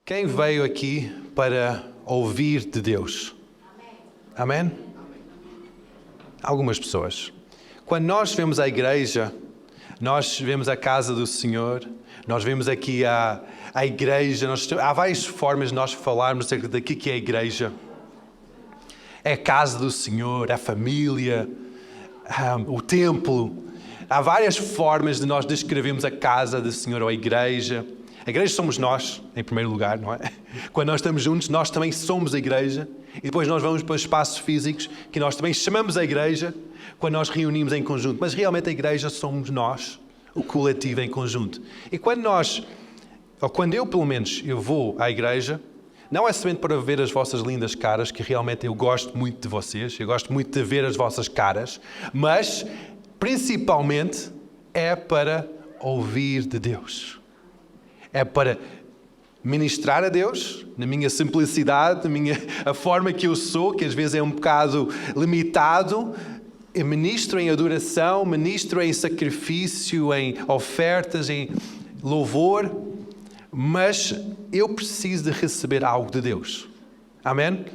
Quem veio aqui para ouvir de Deus? Amém? Algumas pessoas. Quando nós vemos a igreja, nós vemos a casa do Senhor, nós vemos aqui a igreja, há várias formas de nós falarmos acerca que é a igreja. É a casa do Senhor, a família, o templo. Há várias formas de nós descrevermos a casa do Senhor ou a igreja. A igreja somos nós, em primeiro lugar, não é? Quando nós estamos juntos, nós também somos a igreja. E depois nós vamos para os espaços físicos, que nós também chamamos a igreja, quando nós reunimos em conjunto. Mas realmente a igreja somos nós, o coletivo em conjunto. E quando eu pelo menos, eu vou à igreja, não é somente para ver as vossas lindas caras, que realmente eu gosto muito de vocês, eu gosto muito de ver as vossas caras, mas principalmente é para ouvir de Deus. É para ministrar a Deus, na minha simplicidade, a forma que eu sou, que às vezes é um bocado limitado. Eu ministro em adoração, ministro em sacrifício, em ofertas, em louvor, mas eu preciso de receber algo de Deus. Amém?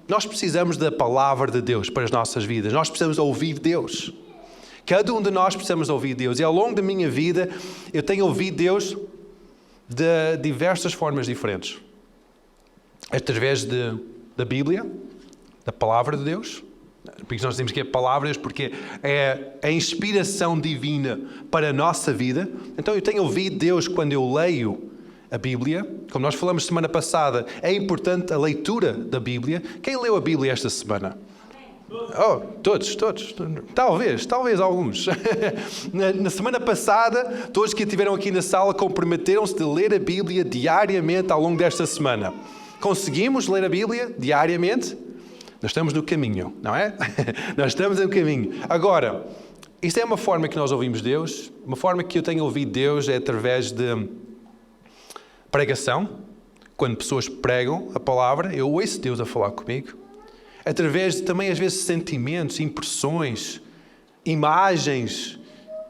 Nós precisamos da palavra de Deus para as nossas vidas. Nós precisamos ouvir Deus. Cada um de nós precisamos ouvir Deus. E ao longo da minha vida, eu tenho ouvido Deus de diversas formas diferentes. Através da Bíblia, da palavra de Deus. Porque nós temos que é palavras, porque é a inspiração divina para a nossa vida. Então eu tenho ouvido Deus quando eu leio a Bíblia. Como nós falamos semana passada, é importante a leitura da Bíblia. Quem leu a Bíblia esta semana? Oh, todos. Talvez alguns. Na semana passada, todos que estiveram aqui na sala comprometeram-se de ler a Bíblia diariamente ao longo desta semana. Conseguimos ler a Bíblia diariamente? Nós estamos no caminho, não é? Nós estamos no caminho. Agora, isto é uma forma que nós ouvimos Deus. Uma forma que eu tenho ouvido Deus é através de pregação. Quando pessoas pregam a palavra, eu ouço Deus a falar comigo. Através de, também, às vezes, sentimentos, impressões, imagens,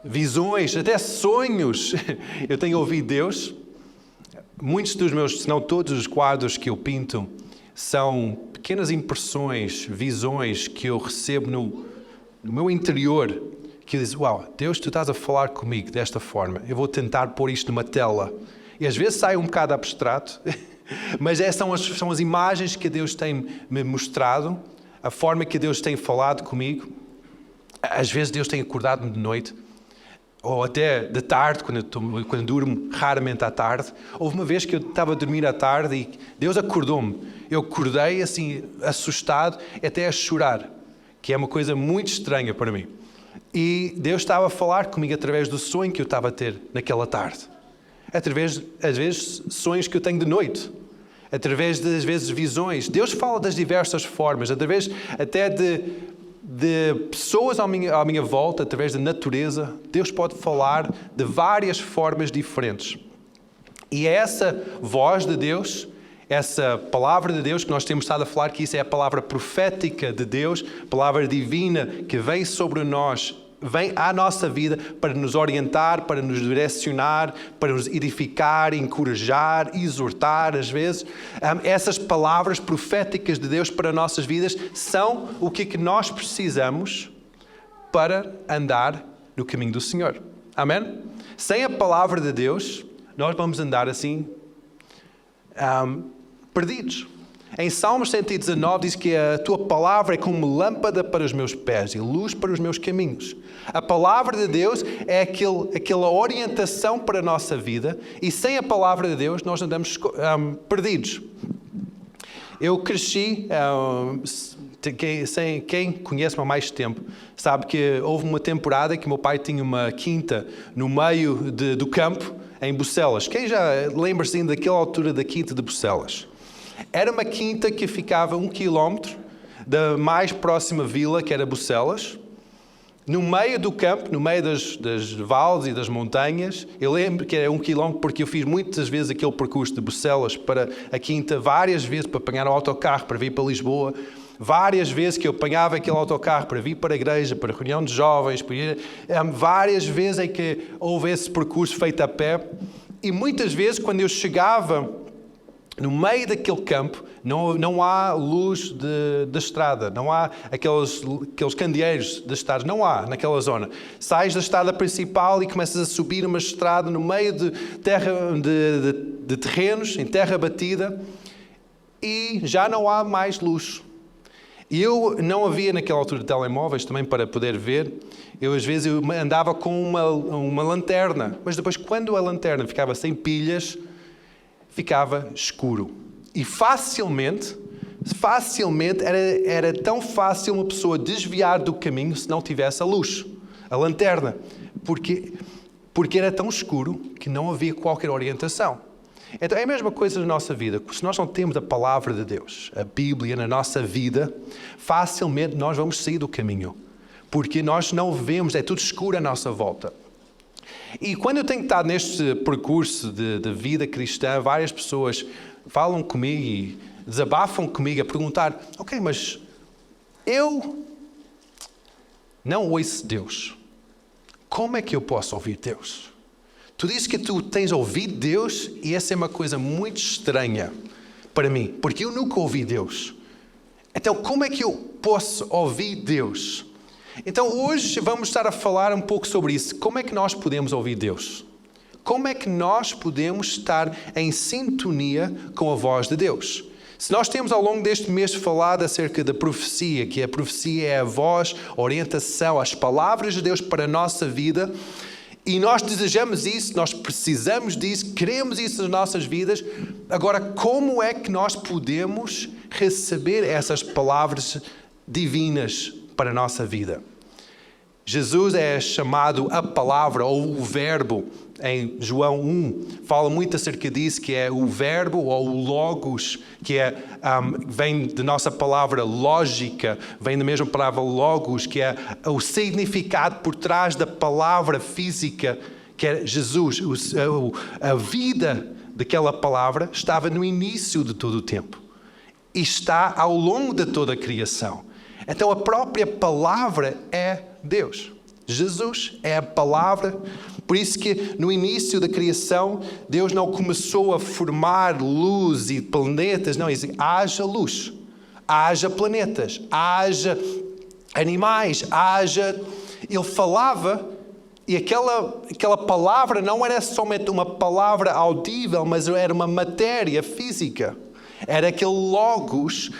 visões, até sonhos. Eu tenho ouvido Deus. Muitos dos meus, se não todos os quadros que eu pinto, são pequenas impressões, visões que eu recebo no meu interior, que eu digo, uau, Deus, tu estás a falar comigo desta forma. Eu vou tentar pôr isto numa tela. E às vezes sai um bocado abstrato, mas essas são as imagens que Deus tem me mostrado, a forma que Deus tem falado comigo. Às vezes Deus tem acordado-me de noite, ou até de tarde, quando durmo raramente à tarde. Houve uma vez que eu estava a dormir à tarde e Deus acordou-me. Eu acordei assim, assustado, até a chorar, que é uma coisa muito estranha para mim. E Deus estava a falar comigo através do sonho que eu estava a ter naquela tarde. Através, às vezes, sonhos que eu tenho de noite. Através de, às vezes, visões. Deus fala das diversas formas. Através até de pessoas à minha volta, através da natureza. Deus pode falar de várias formas diferentes. E é essa voz de Deus, essa palavra de Deus que nós temos estado a falar, que isso é a palavra profética de Deus, palavra divina que vem sobre nós, vem à nossa vida para nos orientar, para nos direcionar, para nos edificar, encorajar, exortar, às vezes. Essas palavras proféticas de Deus para nossas vidas são o que nós precisamos para andar no caminho do Senhor. Amém? Sem a palavra de Deus, nós vamos andar assim, perdidos. Em Salmos 119 diz que a tua palavra é como lâmpada para os meus pés e luz para os meus caminhos. A palavra de Deus é aquela orientação para a nossa vida, e sem a palavra de Deus nós andamos perdidos. Eu cresci, quem conhece-me há mais tempo sabe que houve uma temporada que meu pai tinha uma quinta no meio do campo, em Bucelas. Quem já lembra-se daquela altura da quinta de Bucelas? Era uma quinta que ficava 1 quilómetro da mais próxima vila, que era Bucelas, no meio do campo, no meio das vales e das montanhas. Eu lembro que era 1 quilómetro porque eu fiz muitas vezes aquele percurso de Bucelas para a quinta, várias vezes para apanhar o autocarro para vir para Lisboa, várias vezes que eu apanhava aquele autocarro para vir para a igreja, para a reunião de jovens, várias vezes em que houve esse percurso feito a pé. E muitas vezes, quando eu chegava No meio daquele campo não há luz de estrada, não há aqueles candeeiros de estrada, não há naquela zona. Sais da estrada principal e começas a subir uma estrada no meio de terra, de terrenos, em terra batida, e já não há mais luz. E eu não havia naquela altura telemóveis também para poder ver. Às vezes eu andava com uma lanterna, mas depois quando a lanterna ficava sem pilhas, ficava escuro. E facilmente era tão fácil uma pessoa desviar do caminho se não tivesse a luz, a lanterna, porque era tão escuro que não havia qualquer orientação. Então é a mesma coisa na nossa vida. Se nós não temos a palavra de Deus, a Bíblia na nossa vida, facilmente nós vamos sair do caminho, porque nós não vemos, é tudo escuro à nossa volta. E quando eu tenho estado neste percurso de vida cristã, várias pessoas falam comigo e desabafam comigo a perguntar: ok, mas eu não ouço Deus. Como é que eu posso ouvir Deus? Tu dizes que tu tens ouvido Deus e essa é uma coisa muito estranha para mim, porque eu nunca ouvi Deus. Então como é que eu posso ouvir Deus? Então hoje vamos estar a falar um pouco sobre isso. Como é que nós podemos ouvir Deus? Como é que nós podemos estar em sintonia com a voz de Deus? Se nós temos ao longo deste mês falado acerca da profecia, que a profecia é a voz, a orientação, as palavras de Deus para a nossa vida, e nós desejamos isso, nós precisamos disso, queremos isso nas nossas vidas. Agora, como é que nós podemos receber essas palavras divinas para a nossa vida? Jesus é chamado a palavra ou o verbo em João 1. Fala muito acerca disso, que é o verbo ou o logos, que vem da nossa palavra lógica, vem da mesma palavra logos, que é o significado por trás da palavra física, que é Jesus. A vida daquela palavra estava no início de todo o tempo e está ao longo de toda a criação. Então a própria palavra é Deus. Jesus é a palavra. Por isso que no início da criação, Deus não começou a formar luz e planetas. Não, ele disse: haja luz, haja planetas, haja animais, haja... Ele falava e aquela palavra não era somente uma palavra audível, mas era uma matéria física. Era aquele logos,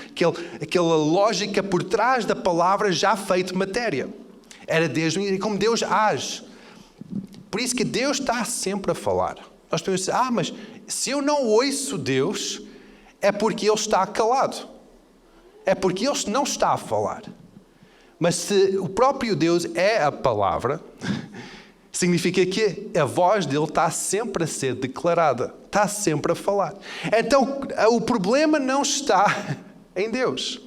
aquela lógica por trás da palavra já feito matéria. Era desde o início, como Deus age. Por isso que Deus está sempre a falar. Nós podemos dizer: mas se eu não ouço Deus, é porque Ele está calado. É porque Ele não está a falar. Mas se o próprio Deus é a palavra, significa que a voz dele está sempre a ser declarada. Está sempre a falar. Então, o problema não está em Deus.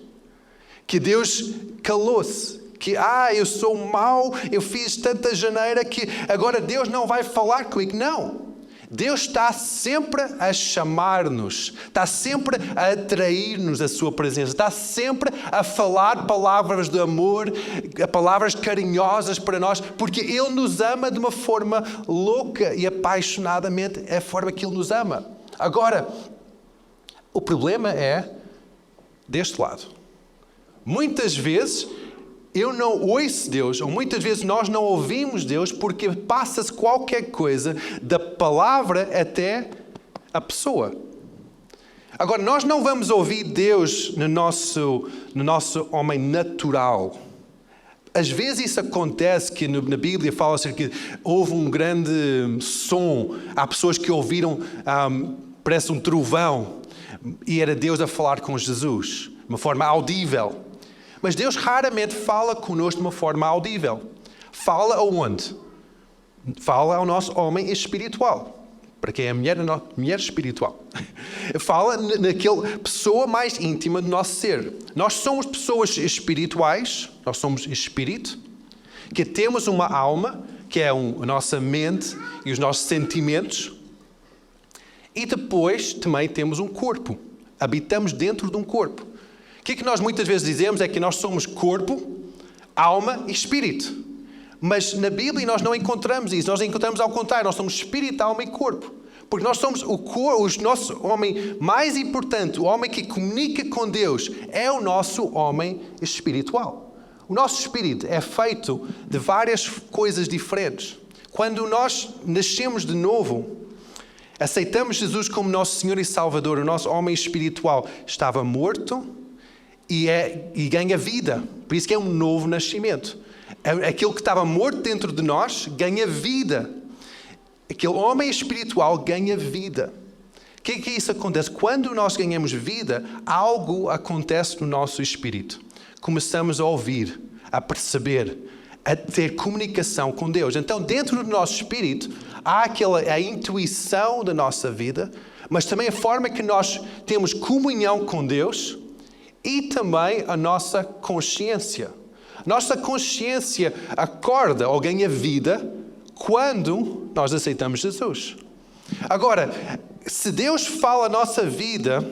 Que Deus calou-se. Que, eu sou mau, eu fiz tanta janeira que agora Deus não vai falar comigo. Não. Deus está sempre a chamar-nos, está sempre a atrair-nos à sua presença, está sempre a falar palavras de amor, palavras carinhosas para nós, porque Ele nos ama de uma forma louca e apaixonadamente, é a forma que Ele nos ama. Agora, o problema é deste lado. Muitas vezes eu não ouço Deus, ou muitas vezes nós não ouvimos Deus porque passa-se qualquer coisa da palavra até a pessoa. Agora, nós não vamos ouvir Deus no nosso homem natural. Às vezes isso acontece, que na Bíblia fala acerca que houve um grande som. Há pessoas que ouviram, parece um trovão, e era Deus a falar com Jesus, de uma forma audível. Mas Deus raramente fala connosco de uma forma audível. Fala aonde? Fala ao nosso homem espiritual. Para quem é a mulher espiritual. Fala naquela pessoa mais íntima do nosso ser. Nós somos pessoas espirituais, nós somos espírito, que temos uma alma, que é a nossa mente e os nossos sentimentos. E depois também temos um corpo. Habitamos dentro de um corpo. O que nós muitas vezes dizemos é que nós somos corpo, alma e espírito. Mas na Bíblia nós não encontramos isso. Nós encontramos ao contrário. Nós somos espírito, alma e corpo. Porque nós somos o nosso homem mais importante, o homem que comunica com Deus, é o nosso homem espiritual. O nosso espírito é feito de várias coisas diferentes. Quando nós nascemos de novo, aceitamos Jesus como nosso Senhor e Salvador, o nosso homem espiritual estava morto e ganha vida. Por isso que é um novo nascimento. Aquilo que estava morto dentro de nós ganha vida. Aquele homem espiritual ganha vida. O que é que isso acontece? Quando nós ganhamos vida, algo acontece no nosso espírito. Começamos a ouvir, a perceber, a ter comunicação com Deus. Então, dentro do nosso espírito, há a intuição da nossa vida, mas também a forma que nós temos comunhão com Deus e também a nossa consciência. Nossa consciência acorda ou ganha vida quando nós aceitamos Jesus. Agora, se Deus fala a nossa vida,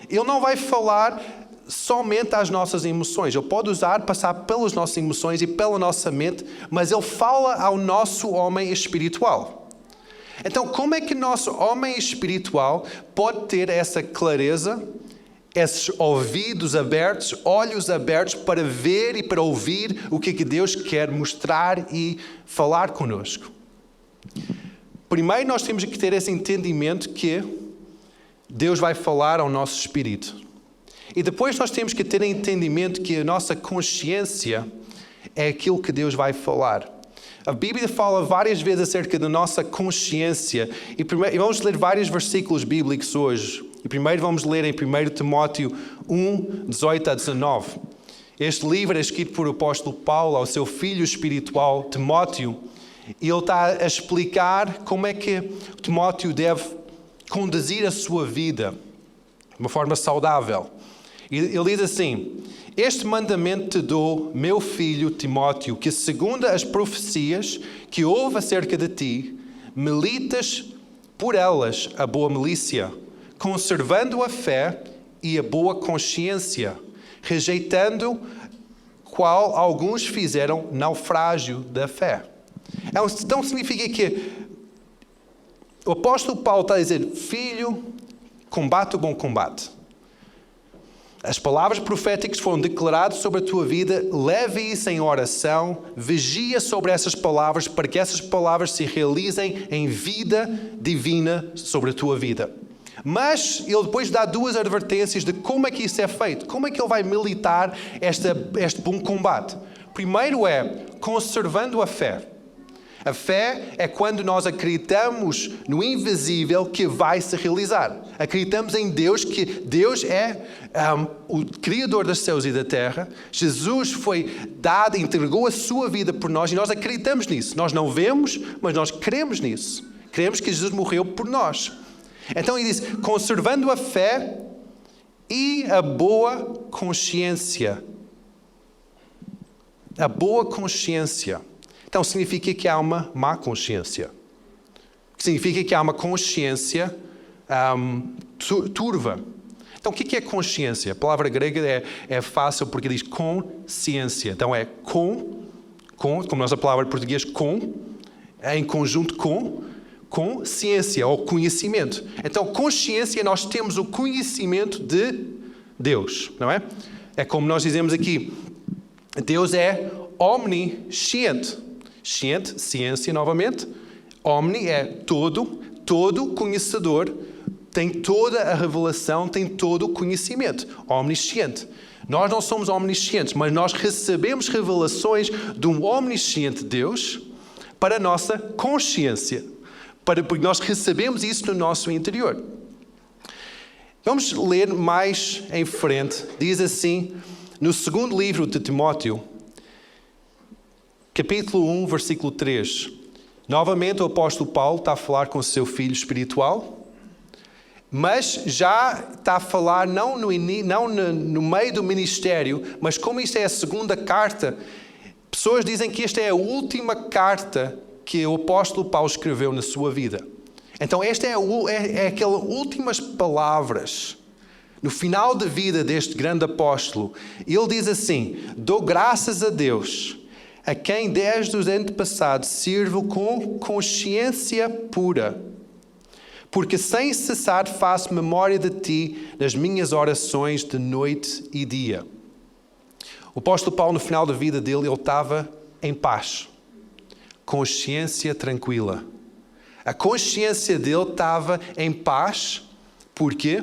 Ele não vai falar somente às nossas emoções. Ele pode passar pelas nossas emoções e pela nossa mente, mas Ele fala ao nosso homem espiritual. Então, como é que nosso homem espiritual pode ter essa clareza, esses ouvidos abertos, olhos abertos para ver e para ouvir o que Deus quer mostrar e falar conosco? Primeiro, nós temos que ter esse entendimento que Deus vai falar ao nosso espírito. E depois nós temos que ter entendimento que a nossa consciência é aquilo que Deus vai falar. A Bíblia fala várias vezes acerca da nossa consciência. E vamos ler vários versículos bíblicos hoje. E primeiro vamos ler em 1 Timóteo 1, 18 a 19. Este livro é escrito por o apóstolo Paulo ao seu filho espiritual, Timóteo. E ele está a explicar como é que Timóteo deve conduzir a sua vida de uma forma saudável. Ele diz assim: este mandamento te dou, meu filho Timóteo, que segundo as profecias que houve acerca de ti, militas por elas a boa milícia, conservando a fé e a boa consciência, rejeitando qual alguns fizeram naufrágio da fé. Então significa que o apóstolo Paulo está a dizer: filho, combate o bom combate. As palavras proféticas foram declaradas sobre a tua vida, leve isso em oração, vigia sobre essas palavras para que essas palavras se realizem em vida divina sobre a tua vida. Mas ele depois dá duas advertências de como é que isso é feito, como é que ele vai militar este bom combate. Primeiro é conservando a fé. A fé é quando nós acreditamos no invisível que vai se realizar. Acreditamos em Deus, que Deus é o Criador dos céus e da terra. Jesus foi dado, entregou a sua vida por nós e nós acreditamos nisso. Nós não vemos, mas nós cremos nisso. Cremos que Jesus morreu por nós. Então ele diz, conservando a fé e a boa consciência. A boa consciência. Então, significa que há uma má consciência. Significa que há uma consciência turva. Então, o que é consciência? A palavra grega é fácil porque diz consciência. Então, é como nossa palavra em português, é em conjunto com ciência ou conhecimento. Então, consciência, nós temos o conhecimento de Deus, não é? É como nós dizemos aqui, Deus é omnisciente. Ciente, ciência novamente. Omni é todo conhecedor, tem toda a revelação, tem todo o conhecimento. Omnisciente. Nós não somos omniscientes, mas nós recebemos revelações de um omnisciente Deus para a nossa consciência. Porque nós recebemos isso no nosso interior. Vamos ler mais em frente. Diz assim, no segundo livro de Timóteo, capítulo 1, versículo 3. Novamente o apóstolo Paulo está a falar com o seu filho espiritual, mas já está a falar não no meio do ministério, mas como isto é a segunda carta, pessoas dizem que esta é a última carta que o apóstolo Paulo escreveu na sua vida. Então esta é aquelas últimas palavras no final da vida deste grande apóstolo. Ele diz assim, dou graças a Deus, a quem desde os antepassados sirvo com consciência pura, Porque sem cessar faço memória de ti nas minhas orações de noite e dia. O apóstolo Paulo, no final da vida dele, ele estava em paz. Consciência tranquila. A consciência dele estava em paz porque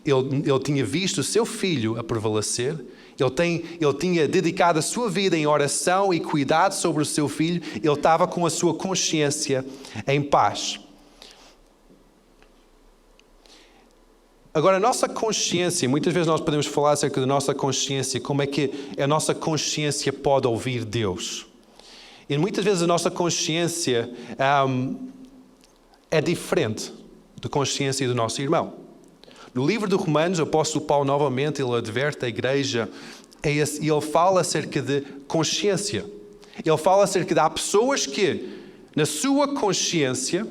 ele tinha visto o seu filho a prevalecer. Ele tinha dedicado a sua vida em oração e cuidado sobre o seu filho. Ele estava com a sua consciência em paz. Agora, a nossa consciência, muitas vezes nós podemos falar acerca da nossa consciência, como é que a nossa consciência pode ouvir Deus. E muitas vezes a nossa consciência é diferente da consciência do nosso irmão. No livro de Romanos, o apóstolo Paulo novamente ele adverte a igreja e ele fala acerca de consciência. Ele fala acerca de há pessoas que, na sua consciência,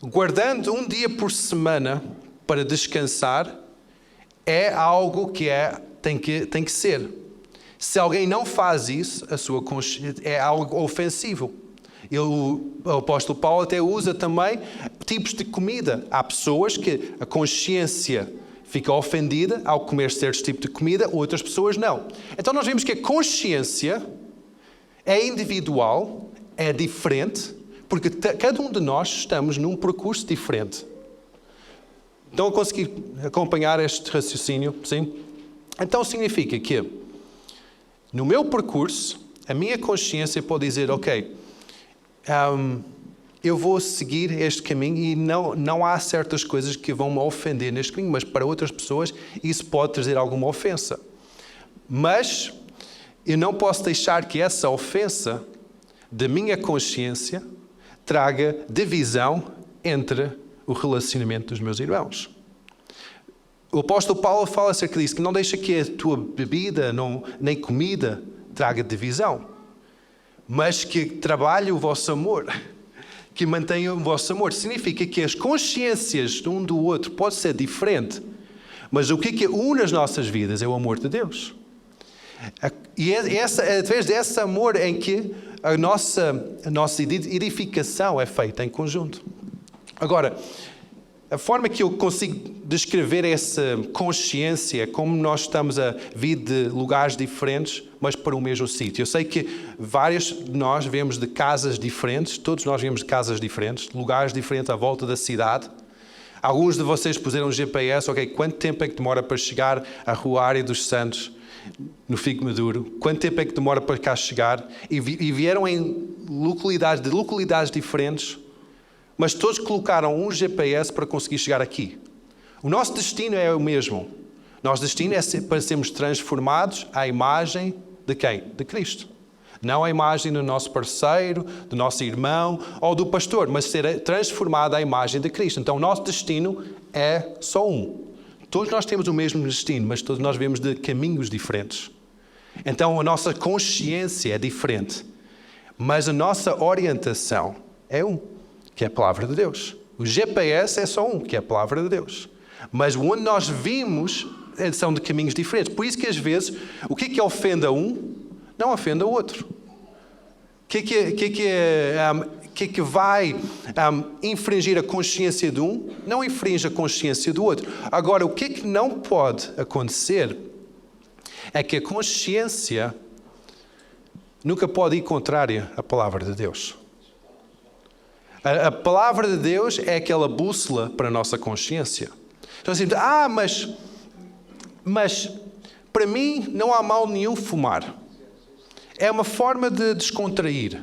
guardando um dia por semana para descansar, é algo que tem que ser. Se alguém não faz isso, a sua consciência é algo ofensivo. O apóstolo Paulo até usa também tipos de comida. Há pessoas que a consciência fica ofendida ao comer certos tipos de comida, outras pessoas não. Então nós vemos que a consciência é individual, é diferente, porque cada um de nós estamos num percurso diferente. Estão a conseguir acompanhar este raciocínio? Sim? Então significa que no meu percurso, a minha consciência pode dizer, ok, eu vou seguir este caminho e não há certas coisas que vão me ofender neste caminho, mas para outras pessoas isso pode trazer alguma ofensa. Mas eu não posso deixar que essa ofensa da minha consciência traga divisão entre o relacionamento dos meus irmãos. O apóstolo Paulo fala acerca disso, que não deixa que a tua bebida nem comida traga divisão, mas que trabalhe o vosso amor, que mantenha o vosso amor. Significa que as consciências de um do outro podem ser diferentes, mas o que une as nossas vidas é o amor de Deus. E é através desse amor em que a nossa edificação é feita em conjunto. Agora, a forma que eu consigo descrever essa consciência é como nós estamos a vir de lugares diferentes, mas para o mesmo sítio. Eu sei que vários de nós viemos de casas diferentes, todos nós viemos de casas diferentes, lugares diferentes à volta da cidade. Alguns de vocês puseram GPS, ok, quanto tempo é que demora para chegar à Rua Área dos Santos, no Figo Maduro? Quanto tempo é que demora para cá chegar? E vieram em localidades diferentes, mas todos colocaram um GPS para conseguir chegar aqui. O nosso destino é o mesmo. O nosso destino é para sermos transformados à imagem de quem? De Cristo. Não à imagem do nosso parceiro, do nosso irmão ou do pastor, mas ser transformado à imagem de Cristo. Então o nosso destino é só um. Todos nós temos o mesmo destino, mas todos nós vemos de caminhos diferentes. Então a nossa consciência é diferente, mas a nossa orientação é um, que é a palavra de Deus. O GPS é só um, que é a palavra de Deus. Mas onde nós vimos são de caminhos diferentes. Por isso que às vezes, o que ofende a um, não ofende a outro. O que vai infringir a consciência de um, não infringe a consciência do outro. Agora, o que não pode acontecer é que a consciência nunca pode ir contrária à palavra de Deus. A palavra de Deus é aquela bússola para a nossa consciência. Então assim, mas para mim não há mal nenhum fumar. É uma forma de descontrair.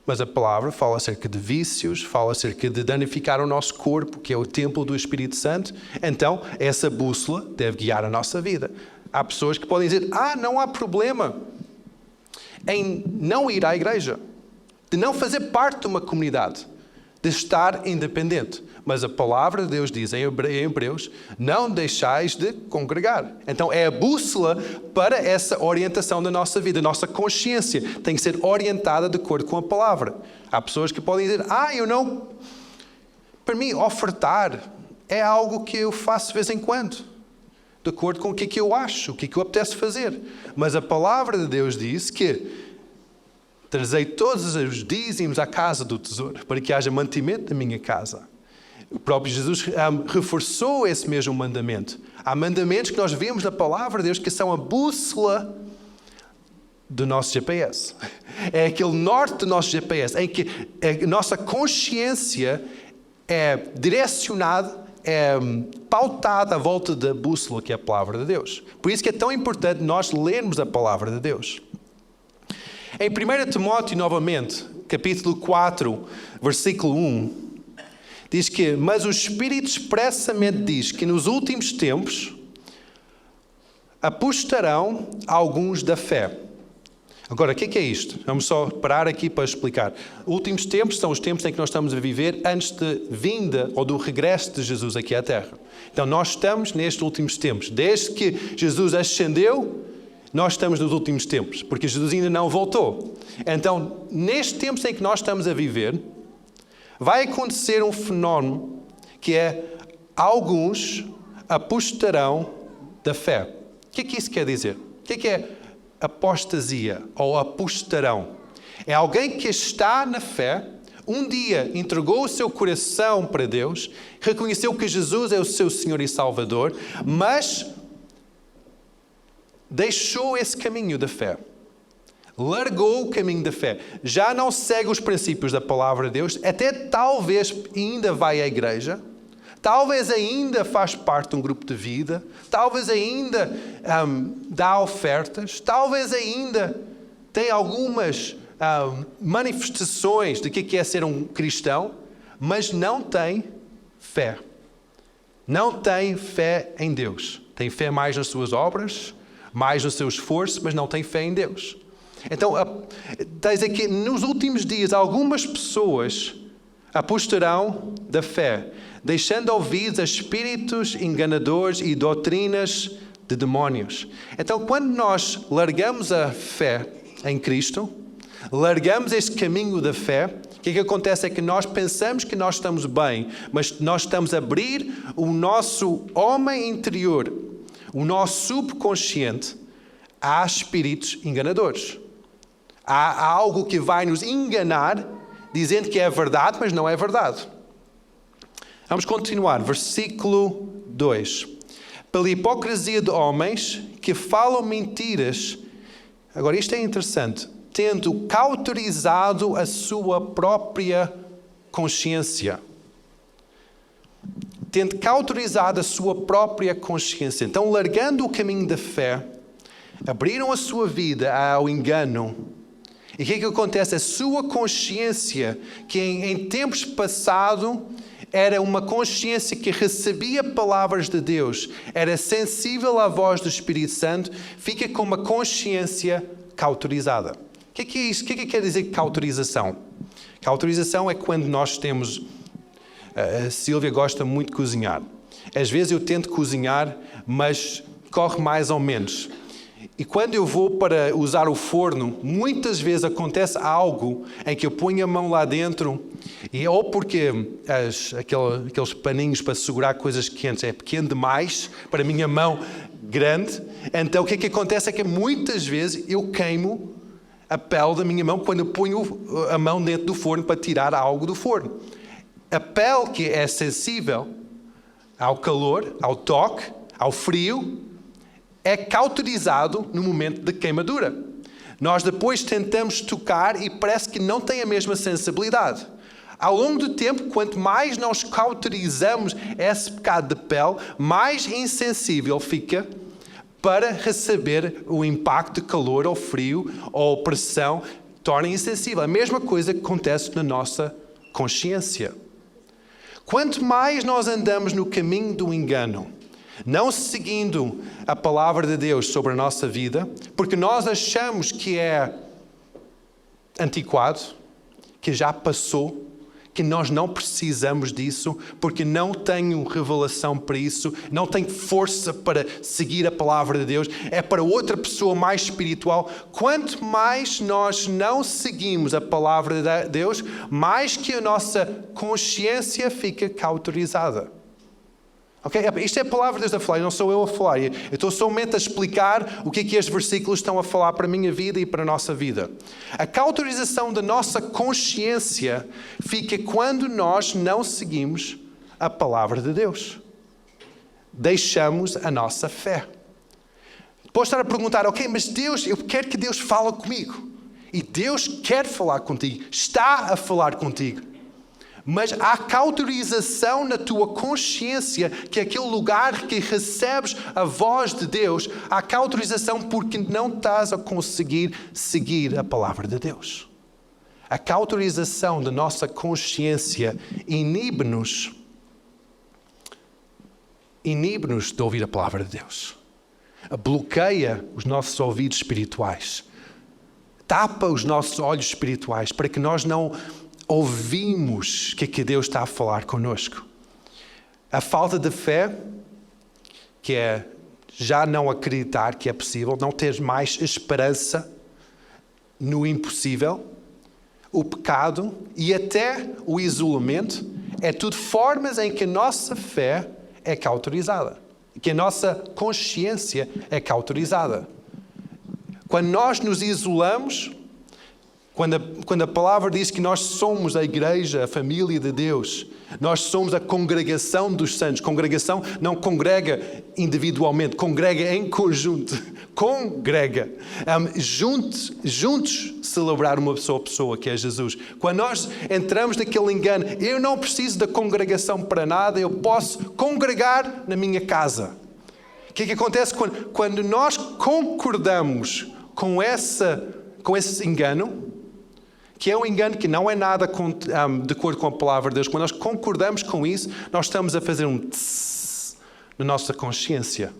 Mas a palavra fala acerca de vícios, fala acerca de danificar o nosso corpo, que é o templo do Espírito Santo. Então, essa bússola deve guiar a nossa vida. Há pessoas que podem dizer, não há problema em não ir à igreja, de não fazer parte de uma comunidade, de estar independente. Mas a palavra de Deus diz em Hebreus, não deixais de congregar. Então é a bússola para essa orientação da nossa vida. A nossa consciência tem que ser orientada de acordo com a palavra. Há pessoas que podem dizer, para mim, ofertar é algo que eu faço de vez em quando, de acordo com o que eu acho, o que eu apetece fazer. Mas a palavra de Deus diz que trazei todos os dízimos à casa do tesouro, para que haja mantimento na minha casa. O próprio Jesus reforçou esse mesmo mandamento. Há mandamentos que nós vemos na palavra de Deus que são a bússola do nosso GPS. É aquele norte do nosso GPS, em que a nossa consciência é direcionada, é pautada à volta da bússola que é a palavra de Deus. Por isso que é tão importante nós lermos a palavra de Deus. Em 1 Timóteo, novamente, capítulo 4, versículo 1, diz que, mas o Espírito expressamente diz que nos últimos tempos apostarão alguns da fé. Agora, o que é isto? Vamos só parar aqui para explicar. Últimos tempos são os tempos em que nós estamos a viver antes de vinda ou do regresso de Jesus aqui à Terra. Então, nós estamos nestes últimos tempos. Desde que Jesus ascendeu, nós estamos nos últimos tempos, porque Jesus ainda não voltou. Então, nestes tempos em que nós estamos a viver, vai acontecer um fenómeno que é alguns apostarão da fé. O que isso quer dizer? O que é apostasia ou apostarão? É alguém que está na fé, um dia entregou o seu coração para Deus, reconheceu que Jesus é o seu Senhor e Salvador, mas deixou esse caminho da fé. Largou o caminho da fé. Já não segue os princípios da palavra de Deus, até talvez ainda vai à igreja, talvez ainda faz parte de um grupo de vida, talvez ainda dá ofertas, talvez ainda tem algumas manifestações de que é ser um cristão, mas não tem fé. Não tem fé em Deus. Tem fé mais nas suas obras, mais no seu esforço, mas não tem fé em Deus. Então, diz aqui, nos últimos dias, algumas pessoas apostarão da fé, deixando ouvidos a espíritos enganadores e doutrinas de demónios. Então, quando nós largamos a fé em Cristo, largamos este caminho da fé, o que acontece é que nós pensamos que nós estamos bem, mas nós estamos a abrir o nosso homem interior, o nosso subconsciente, a espíritos enganadores. Há algo que vai nos enganar, dizendo que é verdade, mas não é verdade. Vamos continuar. Versículo 2. Pela hipocrisia de homens que falam mentiras. Agora, isto é interessante. Tendo cauterizado a sua própria consciência. Tendo cauterizado a sua própria consciência. Então, largando o caminho da fé, abriram a sua vida ao engano. E o que acontece? A sua consciência, que em tempos passados era uma consciência que recebia palavras de Deus, era sensível à voz do Espírito Santo, fica com uma consciência cauterizada. O que é isso? O que quer dizer cauterização? Cauterização é quando nós temos... A Sílvia gosta muito de cozinhar. Às vezes eu tento cozinhar, mas corre mais ou menos. E quando eu vou para usar o forno, muitas vezes acontece algo em que eu ponho a mão lá dentro, e ou porque aqueles paninhos para segurar coisas quentes é pequeno demais para a minha mão grande, então o que acontece é que muitas vezes eu queimo a pele da minha mão quando eu ponho a mão dentro do forno para tirar algo do forno. A pele que é sensível ao calor, ao toque, ao frio, é cauterizado no momento de queimadura. Nós depois tentamos tocar e parece que não tem a mesma sensibilidade. Ao longo do tempo, quanto mais nós cauterizamos esse pecado de pele, mais insensível fica para receber o impacto de calor ou frio ou pressão, torna insensível. A mesma coisa que acontece na nossa consciência. Quanto mais nós andamos no caminho do engano, não seguindo a palavra de Deus sobre a nossa vida, porque nós achamos que é antiquado, que já passou, que nós não precisamos disso, porque não tenho revelação para isso, não tenho força para seguir a palavra de Deus, é para outra pessoa mais espiritual. Quanto mais nós não seguimos a palavra de Deus, mais que a nossa consciência fica cauterizada. Okay? Isto é a palavra de Deus a falar, não sou eu a falar. Eu estou somente a explicar o que é que estes versículos estão a falar para a minha vida e para a nossa vida. A cauterização da nossa consciência fica quando nós não seguimos a palavra de Deus. Deixamos a nossa fé. Pode estar a perguntar, ok, mas Deus, eu quero que Deus fale comigo. E Deus quer falar contigo, está a falar contigo. Mas há cauterização na tua consciência que aquele lugar que recebes a voz de Deus, há cauterização porque não estás a conseguir seguir a palavra de Deus. A cauterização da nossa consciência inibe-nos de ouvir a palavra de Deus. Bloqueia os nossos ouvidos espirituais. Tapa os nossos olhos espirituais para que nós não ouvimos o que Deus está a falar connosco. A falta de fé, que é já não acreditar que é possível, não ter mais esperança no impossível, o pecado e até o isolamento, é tudo formas em que a nossa fé é cauterizada, que a nossa consciência é cauterizada. Quando nós nos isolamos, quando a palavra diz que nós somos a igreja, a família de Deus, nós somos a congregação dos santos. Congregação não congrega individualmente, congrega em conjunto. Congrega. Juntos celebrar uma pessoa que é Jesus. Quando nós entramos naquele engano, eu não preciso da congregação para nada, eu posso congregar na minha casa. O que acontece quando nós concordamos com esse engano, que é um engano que não é nada de acordo com a palavra de Deus. Quando nós concordamos com isso, nós estamos a fazer um tss na nossa consciência.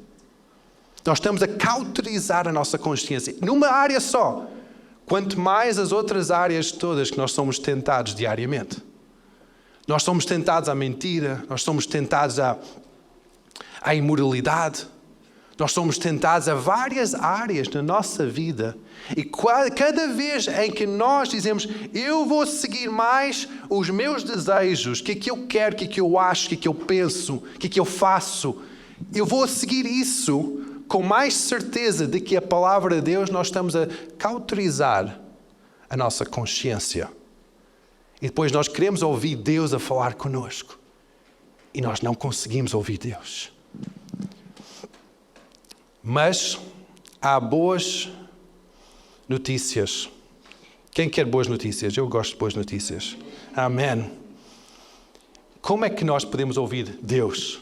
Nós estamos a cauterizar a nossa consciência numa área só, quanto mais as outras áreas todas que nós somos tentados diariamente. Nós somos tentados à mentira, nós somos tentados à imoralidade, nós somos tentados a várias áreas na nossa vida. E cada vez em que nós dizemos, eu vou seguir mais os meus desejos, o que é que eu quero, o que é que eu acho, o que é que eu penso, o que é que eu faço, eu vou seguir isso com mais certeza de que a palavra de Deus, nós estamos a cauterizar a nossa consciência. E depois nós queremos ouvir Deus a falar conosco. E nós não conseguimos ouvir Deus. Mas há boas notícias. Quem quer boas notícias? Eu gosto de boas notícias. Amém. Como é que nós podemos ouvir Deus?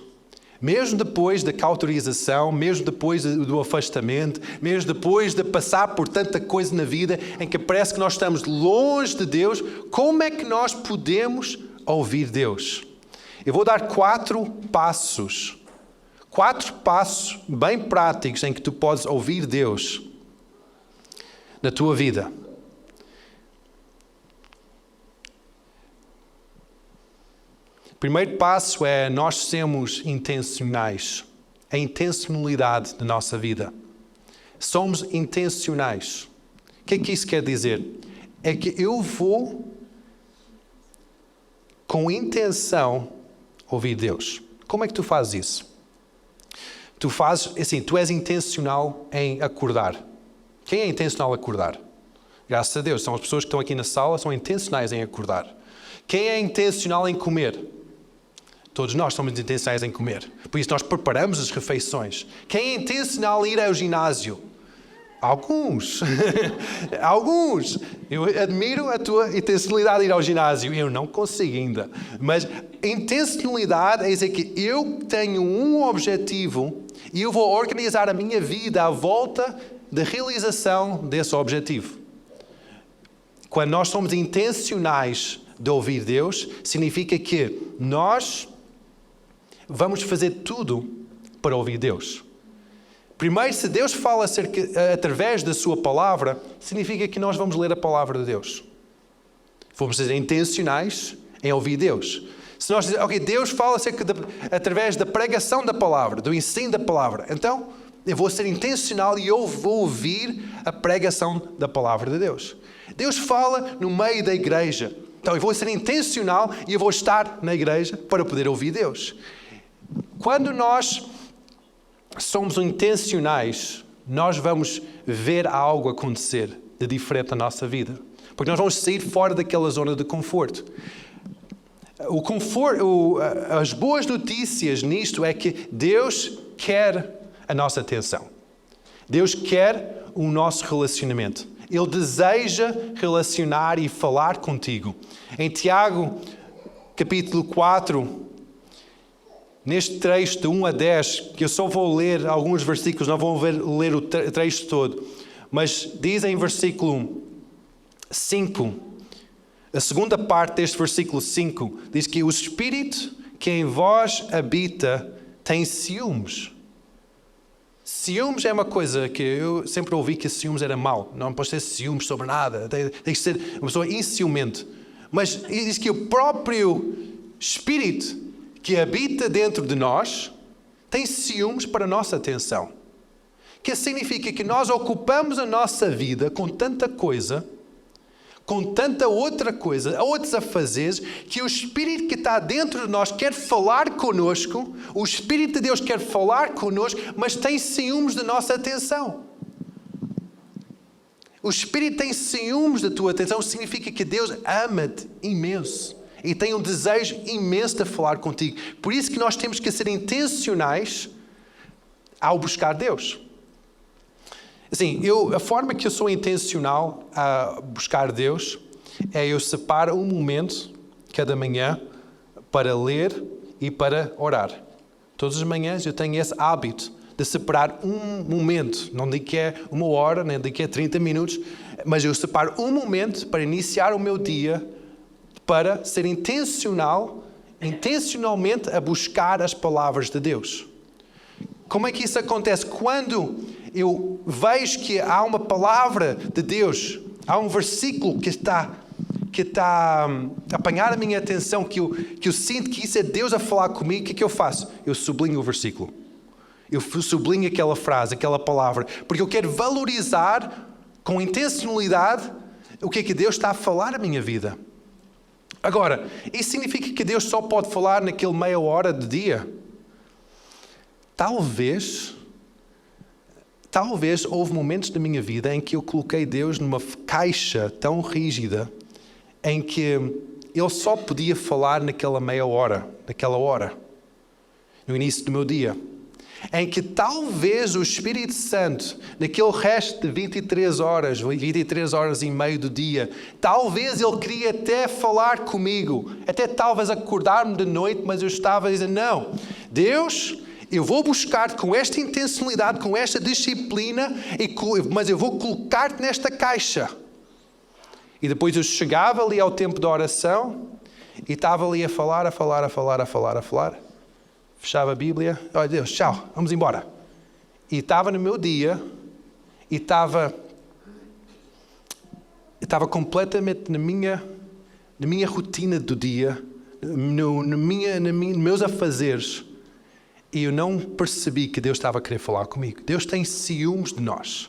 Mesmo depois da cauterização, mesmo depois do afastamento, mesmo depois de passar por tanta coisa na vida em que parece que nós estamos longe de Deus, como é que nós podemos ouvir Deus? Eu vou dar 4 passos. 4 passos bem práticos em que tu podes ouvir Deus na tua vida. O primeiro passo é nós sermos intencionais. A intencionalidade da nossa vida. Somos intencionais. O que é que isso quer dizer? É que eu vou com intenção ouvir Deus. Como é que tu fazes isso? Tu fazes, assim, tu és intencional em acordar. Quem é intencional em acordar? Graças a Deus, são as pessoas que estão aqui na sala, são intencionais em acordar. Quem é intencional em comer? Todos nós somos intencionais em comer. Por isso nós preparamos as refeições. Quem é intencional em ir ao ginásio? Alguns. Alguns. Eu admiro a tua intencionalidade de ir ao ginásio. Eu não consigo ainda. Mas intencionalidade é dizer que eu tenho um objetivo e eu vou organizar a minha vida à volta da realização desse objetivo. Quando nós somos intencionais de ouvir Deus, significa que nós vamos fazer tudo para ouvir Deus. Primeiro, se Deus fala através da sua palavra, significa que nós vamos ler a palavra de Deus. Vamos ser intencionais em ouvir Deus. Se nós dizemos, ok, Deus fala através da pregação da palavra, do ensino da palavra, então eu vou ser intencional e eu vou ouvir a pregação da palavra de Deus. Deus fala no meio da igreja, então eu vou ser intencional e eu vou estar na igreja para poder ouvir Deus. Quando nós somos intencionais, nós vamos ver algo acontecer de diferente na nossa vida. Porque nós vamos sair fora daquela zona de conforto. O conforto, as boas notícias nisto é que Deus quer a nossa atenção. Deus quer o nosso relacionamento. Ele deseja relacionar e falar contigo. Em Tiago, capítulo 4, neste trecho de 1 a 10, que eu só vou ler alguns versículos, não vou ler o trecho todo, mas diz em versículo 5, a segunda parte deste versículo 5, diz que o Espírito que em vós habita tem ciúmes. Ciúmes é uma coisa que eu sempre ouvi que ciúmes era mau. Não pode ter ciúmes sobre nada. Tem que ser uma pessoa inciumente. Mas diz que o próprio Espírito que habita dentro de nós tem ciúmes para a nossa atenção. Que significa que nós ocupamos a nossa vida com tanta coisa, com tanta outra coisa, outros afazeres, que o Espírito que está dentro de nós quer falar conosco, o Espírito de Deus quer falar conosco, mas tem ciúmes da nossa atenção. O Espírito tem ciúmes da tua atenção, significa que Deus ama-te imenso e tem um desejo imenso de falar contigo. Por isso que nós temos que ser intencionais ao buscar Deus. Assim, a forma que eu sou intencional a buscar Deus é eu separo um momento cada manhã para ler e para orar. Todas as manhãs eu tenho esse hábito de separar um momento. Não digo que é 1 hora, nem digo que é 30 minutos, mas eu separo um momento para iniciar o meu dia, para ser intencionalmente a buscar as palavras de Deus. Como é que isso acontece? Quando eu vejo que há uma palavra de Deus, há um versículo que está a apanhar a minha atenção, que eu sinto que isso é Deus a falar comigo, o que é que eu faço? Eu sublinho o versículo. Eu sublinho aquela frase, aquela palavra, porque eu quero valorizar com intencionalidade o que é que Deus está a falar na minha vida. Agora, isso significa que Deus só pode falar naquele meia hora de dia? Talvez houve momentos da minha vida em que eu coloquei Deus numa caixa tão rígida em que Ele só podia falar naquela meia hora, naquela hora, no início do meu dia. Em que talvez o Espírito Santo, naquele resto de 23 horas e meia do dia, talvez Ele queria até falar comigo, até talvez acordar-me de noite, mas eu estava a dizer, não, Deus, eu vou buscar com esta intencionalidade, com esta disciplina, mas eu vou colocar-te nesta caixa. E depois eu chegava ali ao tempo da oração e estava ali a falar. Fechava a Bíblia. Olha Deus, tchau, vamos embora. E estava no meu dia e estava completamente na minha rotina do dia, nos meus afazeres. E eu não percebi que Deus estava a querer falar comigo. Deus tem ciúmes de nós.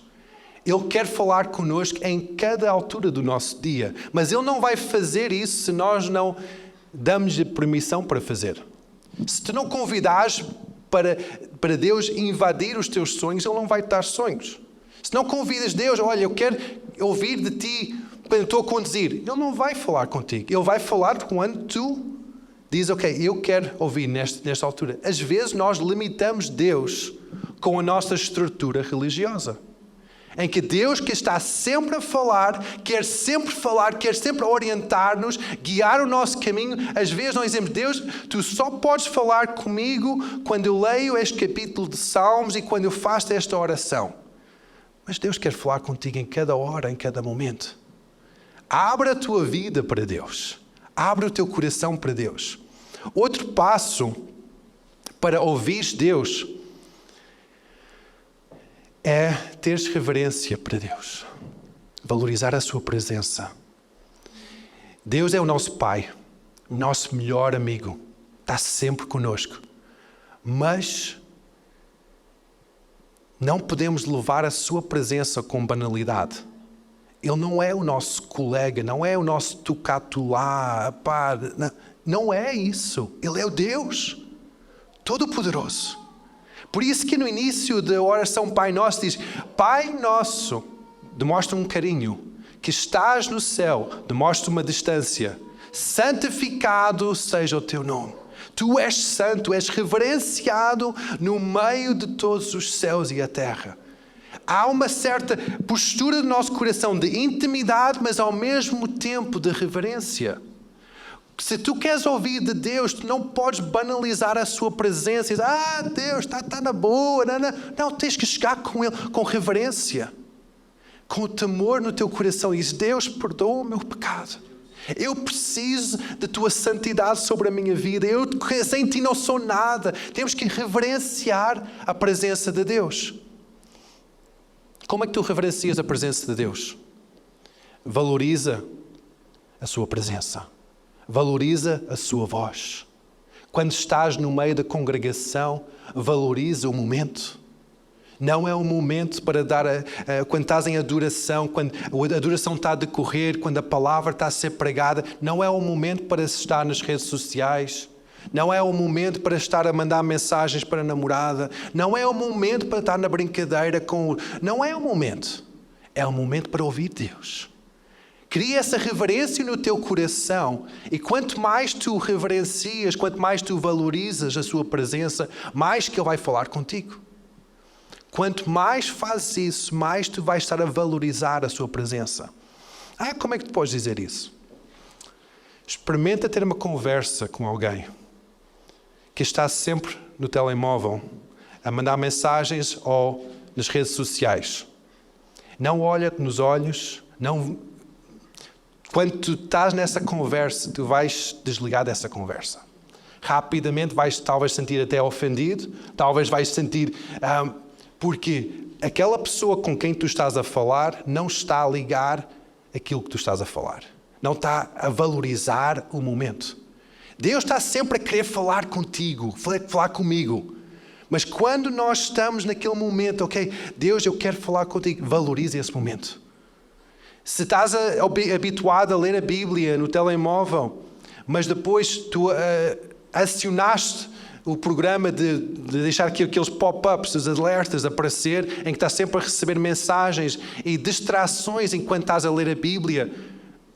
Ele quer falar connosco em cada altura do nosso dia. Mas Ele não vai fazer isso se nós não damos permissão para fazer. Se tu não convidares para Deus invadir os teus sonhos, Ele não vai te dar sonhos. Se não convidas Deus, olha, eu quero ouvir de ti quando estou a conduzir, Ele não vai falar contigo. Ele vai falar quando tu diz, ok, eu quero ouvir nesta altura. Às vezes nós limitamos Deus com a nossa estrutura religiosa. Em que Deus, que está sempre a falar, quer sempre orientar-nos, guiar o nosso caminho. Às vezes nós dizemos, Deus, tu só podes falar comigo quando eu leio este capítulo de Salmos e quando eu faço esta oração. Mas Deus quer falar contigo em cada hora, em cada momento. Abra a tua vida para Deus. Abra o teu coração para Deus. Outro passo para ouvir Deus é ter reverência para Deus. Valorizar a sua presença. Deus é o nosso Pai, o nosso melhor amigo. Está sempre conosco. Mas não podemos levar a sua presença com banalidade. Ele não é o nosso colega, não é o nosso tucatulá, pá, não é isso. Ele é o Deus Todo-Poderoso. Por isso que no início da oração Pai Nosso diz, Pai Nosso, demonstra um carinho, que estás no céu, demonstra uma distância. santificado seja o teu nome. Tu és santo, és reverenciado no meio de todos os céus e a terra. Há uma certa postura do nosso coração de intimidade, mas ao mesmo tempo de reverência. Se tu queres ouvir de Deus, tu não podes banalizar a sua presença e dizer, Deus, está na boa. Não, tens que chegar com Ele com reverência, com o temor no teu coração. E diz, Deus, perdoa o meu pecado. Eu preciso da tua santidade sobre a minha vida. Eu sem ti não sou nada. Temos que reverenciar a presença de Deus. Como é que tu reverencias a presença de Deus? Valoriza a sua presença. Valoriza a sua voz. Quando estás no meio da congregação, valoriza o momento. Não é um momento para dar, quando estás em adoração, quando a adoração está a decorrer, quando a palavra está a ser pregada, não é um momento para estar nas redes sociais. Não é um momento para estar a mandar mensagens para a namorada. Não é um momento para estar na brincadeira com... Não é um momento. É um momento para ouvir Deus. Cria essa reverência no teu coração. E quanto mais tu reverencias, quanto mais tu valorizas a sua presença, mais que Ele vai falar contigo. Quanto mais fazes isso, mais tu vais estar a valorizar a sua presença. Como é que tu podes dizer isso? Experimenta ter uma conversa com alguém que está sempre no telemóvel, a mandar mensagens ou nas redes sociais. Não olha-te nos olhos, não... Quando tu estás nessa conversa, tu vais desligar dessa conversa. Rapidamente vais talvez sentir até ofendido, talvez vais sentir... porque aquela pessoa com quem tu estás a falar não está a ligar aquilo que tu estás a falar. Não está a valorizar o momento. Deus está sempre a querer falar contigo, falar comigo. Mas quando nós estamos naquele momento, Deus, eu quero falar contigo, valorize esse momento. Se estás habituado a ler a Bíblia no telemóvel, mas depois tu acionaste o programa de deixar aqueles pop-ups, os alertas aparecer, em que estás sempre a receber mensagens e distrações enquanto estás a ler a Bíblia,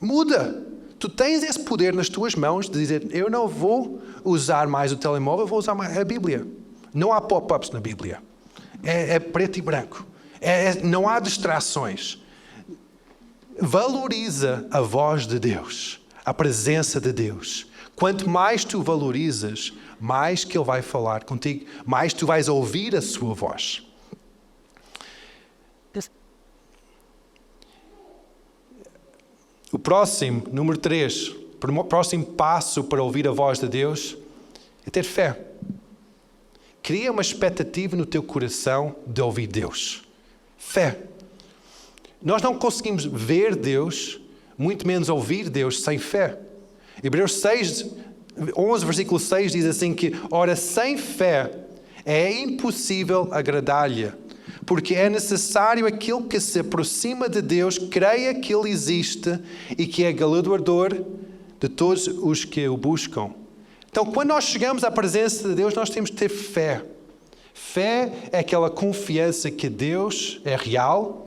muda. Tu tens esse poder nas tuas mãos de dizer, eu não vou usar mais o telemóvel, vou usar mais a Bíblia. Não há pop-ups na Bíblia. É preto e branco. Não há distrações. Valoriza a voz de Deus, a presença de Deus. Quanto mais tu valorizas, mais que Ele vai falar contigo, mais tu vais ouvir a sua voz. O próximo, número 3, o próximo passo para ouvir a voz de Deus é ter fé. Cria uma expectativa no teu coração de ouvir Deus. Fé. Nós não conseguimos ver Deus, muito menos ouvir Deus, sem fé. Hebreus 6, 11, versículo 6 diz assim que, ora, sem fé é impossível agradar-lhe, porque é necessário aquele que se aproxima de Deus, creia que Ele existe e que é galardoador de todos os que o buscam. Então, quando nós chegamos à presença de Deus, nós temos que ter fé. Fé é aquela confiança que Deus é real,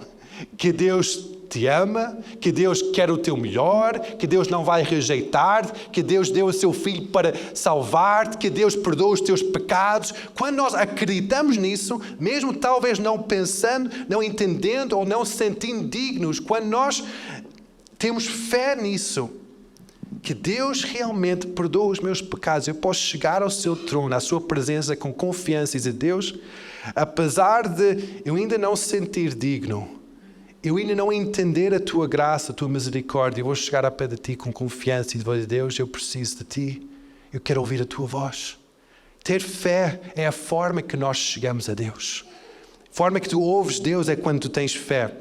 que Deus te ama, que Deus quer o teu melhor, que Deus não vai rejeitar-te, que Deus deu o seu Filho para salvar-te, que Deus perdoa os teus pecados. Quando nós acreditamos nisso, mesmo talvez não pensando, não entendendo ou não se sentindo dignos, quando nós temos fé nisso, que Deus realmente perdoa os meus pecados, eu posso chegar ao seu trono, à sua presença com confiança e dizer, Deus, apesar de eu ainda não sentir digno, eu ainda não entender a tua graça, a tua misericórdia, eu vou chegar a pé de ti com confiança e dizer, Deus, eu preciso de ti, eu quero ouvir a tua voz. Ter fé é a forma que nós chegamos a Deus. A forma que tu ouves Deus é quando tu tens fé.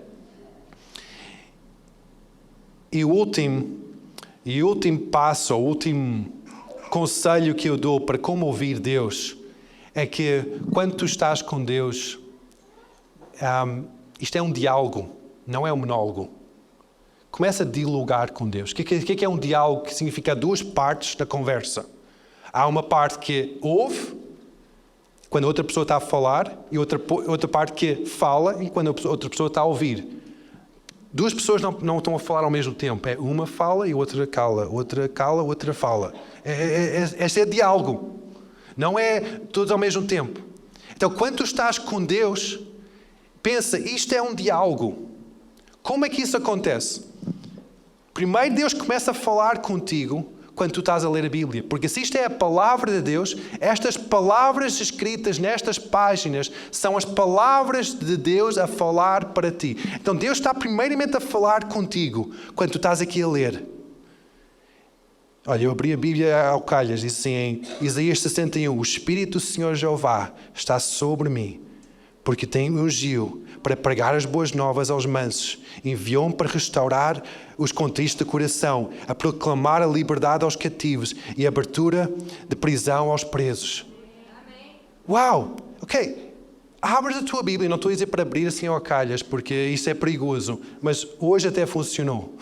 E o último passo, o último conselho que eu dou para como ouvir Deus é que quando tu estás com Deus, isto é um diálogo, não é um monólogo. Começa a dialogar com Deus. O que é um diálogo? Que significa duas partes da conversa. Há uma parte que ouve, quando a outra pessoa está a falar, e outra parte que fala, enquanto a outra pessoa está a ouvir. Duas pessoas não estão a falar ao mesmo tempo. É uma fala e outra cala, outra fala. Este é diálogo. Não é todos ao mesmo tempo. Então, quando tu estás com Deus, pensa, isto é um diálogo. Como é que isso acontece? Primeiro Deus começa a falar contigo quando tu estás a ler a Bíblia. Porque se isto é a palavra de Deus, estas palavras escritas nestas páginas são as palavras de Deus a falar para ti. Então Deus está primeiramente a falar contigo quando tu estás aqui a ler. Olha, eu abri a Bíblia ao calhas, diz assim em Isaías 61, o Espírito do Senhor Jeová está sobre mim, porque tem ungiu para pregar as boas novas aos mansos, enviou-me para restaurar os contristos de coração, a proclamar a liberdade aos cativos e a abertura de prisão aos presos. Amém. Uau! Ok, abres a tua Bíblia, não estou a dizer para abrir assim ao calhas, porque isso é perigoso, mas hoje até funcionou.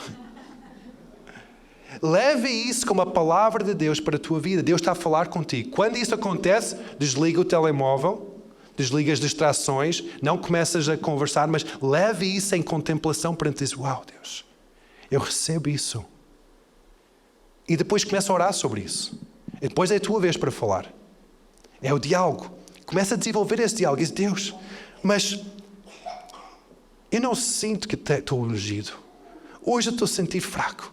Leve isso como a palavra de Deus para a tua vida. Deus está a falar contigo. Quando isso acontece, desliga o telemóvel, desliga as distrações, não começas a conversar, mas leve isso em contemplação perante Deus. Uau, Deus, eu recebo isso. E depois começa a orar sobre isso. E depois é a tua vez para falar. É o diálogo. Começa a desenvolver esse diálogo. Diz, Deus, mas eu não sinto que estou ungido. Hoje eu estou a sentir fraco.